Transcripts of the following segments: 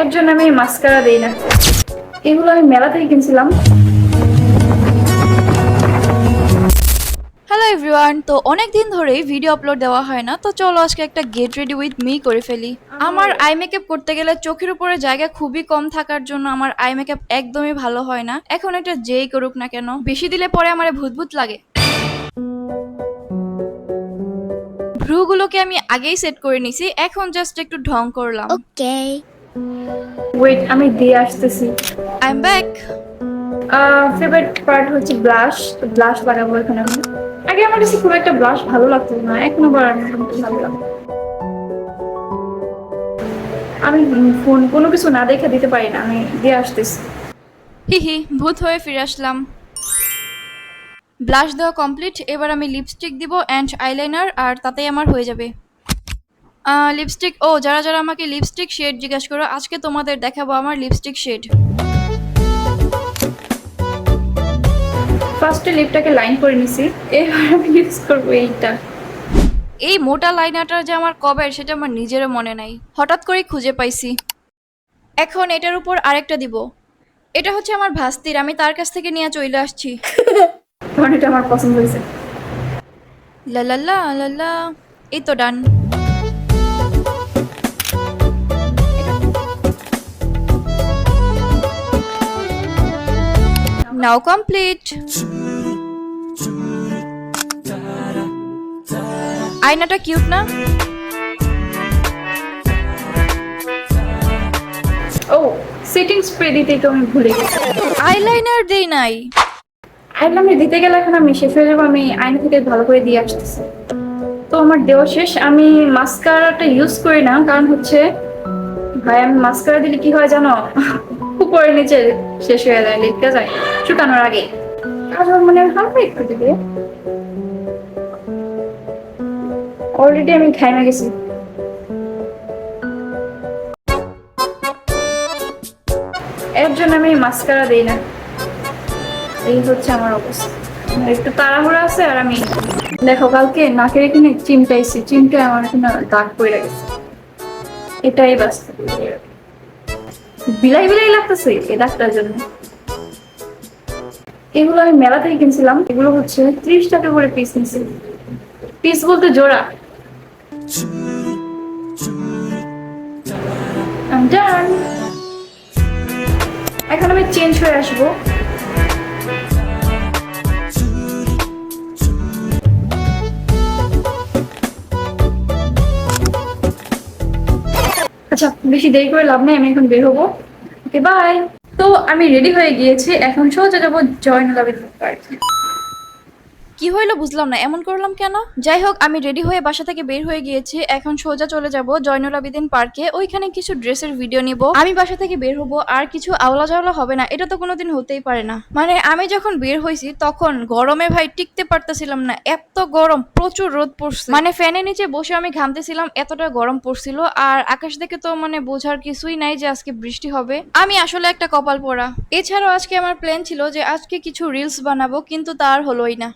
এর জন্য আমি মাস্কারা দেই না। এগুলো আমি মেলা থেকে কিনছিলাম। হ্যালো এভরিওয়ান, তো অনেক দিন ধরেই ভিডিও আপলোড দেওয়া হয় না, তো চলো আজকে একটা গেট রেডি উইথ মি করে ফেলি। আমার আই মেকআপ করতে গেলে চোখের উপরে জায়গা খুবই কম থাকার জন্য আমার আই মেকআপ একদমই ভালো হয় না। এখন এটা যেই করুক না কেন, বেশি দিলে পরে আমার ভূত ভূত লাগে। ভ্রুগুলোকে আমি আগেই সেট করে নিছি, এখন জাস্ট একটু ঢং করলাম। ওকে। ওয়েট, আমি দিয়ে আসতেছি। I am back. Favourite part হচ্ছে ব্লাশ। ব্লাশ লাগাবো এখানে আমি। আগে আমার কাছে খুব একটা ব্লাশ ভালো লাগতো না, এখন আবার মোটামুটি ভালো লাগে। আমি ফোন কোনো কিছু না দেখে দিতে পারি না, আমি দিয়ে আসতেছি। হি ভূত হয়ে ফিরে আসলাম। ব্লাশ দেওয়া কমপ্লিট, এবার আমি লিপস্টিক দিব অ্যান্ড আইলাইনার, আর তাতেই আমার হয়ে যাবে। লিপস্টিক, ও যারা যারা আমাকে লিপস্টিক শেড জিজ্ঞাসা করো, আজকে তোমাদের দেখাবো আমার লিপস্টিক শেড। ফার্স্টে লিপটাকে লাইন করে নিছি, এবার আমি ইউজ করবো এইটা। এই মোটা লাইনারটা যে আমার কবের সেটা আমার নিজেরও মনে নাই, হঠাৎ করেই খুঁজে পাইছি। এখন এটার উপর আরেকটা দিব। এটা হচ্ছে আমার ভাস্তির, আমি তার কাছ থেকে নিয়ে চলে আসছি। কারণ এটা আমার পছন্দ হয়েছে। লালালা লালা, এই তো ডান। নাও কমপ্লিট। আয়নাটা কিউট না? ও, সেটিং স্প্রে দিতেই তো আমি ভুলে গেছি। আইলাইনার দেই নাই। আইলাইনার দিতে গেলে এখন আমি শেষ হয়ে যাবো, আমি আয়না থেকে ভালো করে দিয়ে আসতেছি। তো আমার দেওয়া শেষ। আমি মাস্কারাটা ইউজ করি না, কারণ হচ্ছে ভাই আমি মাস্কারা দিলে কি হয় জানো, উপরে নিচে শেষ হয়ে যায়, লিখতে যায় শুকানোর আগে। আর মানে হালকা একটু দিবে। অলরেডি আমি ঘাইমে গেছি। এর জন্য আমি মাস্কারা দেই না। এই হচ্ছে আমার অবস্থা। আমার একটু তাড়াহুড়া আছে, আর আমি দেখো কালকে নাকের এখানে চিমটাইছি, চিমটায় আমার এখানে দাগ পড়ে গেছে। এটাই বাস্তব। বিলাই বিলাই লাগতেছে এই দাগটার জন্য। এগুলো আমি মেলা থেকে কিনছিলাম। এগুলো হচ্ছে 30 টাকা করে পিস নিছি। পিস বলতে জোড়া। I'm done. এখন আমি চেঞ্জ হয়ে আসবো। আচ্ছা, বেশি দেরি করে লাভ নেই, আমি এখন বের হবো। Okay bye. তো আমি রেডি হয়ে গিয়েছি, এখন সোজা যাবো জয়নুল আবেদীন পার্কে। কি হইলো বুঝলাম না, এমন করলাম কেন? যাই হোক, আমি রেডি হয়ে বাসা থেকে বের হয়ে গিয়েছি, এখন সোজা চলে যাব জয়নুল আবেদীন পার্কে। ওইখানে কিছু ড্রেসের ভিডিও নিব। আমি বাসা থেকে বের হব, আর কিছু আওলা জাওলা হবে না, এটা তো কোনোদিন হতেই পারে না। মানে আমি যখন বের হয়েছি তখন গরমে ভাই টিকতে পারতেছিলাম না, এত গরম, প্রচুর রোদ পড়ছে। মানে ফ্যানের নিচে বসে আমি ঘামতেছিলাম, এতটা গরম পড়ছিল। আর আকাশ দেখে তো মানে বোঝার কিছুই নাই যে আজকে বৃষ্টি হবে। আমি আসলে একটা কপাল পোড়া। এছাড়াও আজকে আমার প্ল্যান ছিল যে আজকে কিছু রিলস বানাবো, কিন্তু তার হলোই না।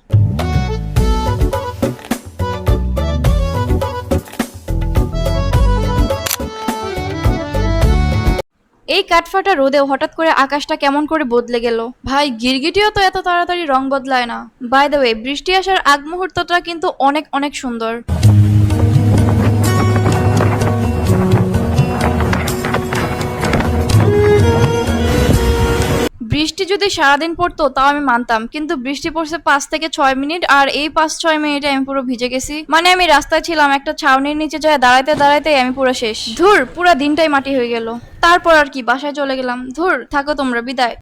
এই কাঠফাটা রোদেও হঠাৎ করে আকাশটা কেমন করে বদলে গেল। ভাই গিরগিটিও তো এত তাড়াতাড়ি রং বদলায় না। বাই দ্য ওয়ে, বৃষ্টি আসার আগ মুহূর্তটা কিন্তু অনেক অনেক সুন্দর। বৃষ্টি যদি সারাদিন পড়তো তাও আমি মানতাম, কিন্তু বৃষ্টি পড়ছে 5 থেকে 6 মিনিট, আর এই 5-6 মিনিটে আমি পুরো ভিজে গেছি। মানে আমি রাস্তায় ছিলাম, একটা ছাউনির নিচে যায় দাঁড়াইতে দাঁড়াইতে আমি পুরো শেষ। ধুর, পুরো দিনটাই মাটি হয়ে গেল। তারপর আর কি, বাসায় চলে গেলাম। ধুর, থাকো তোমরা, বিদায়।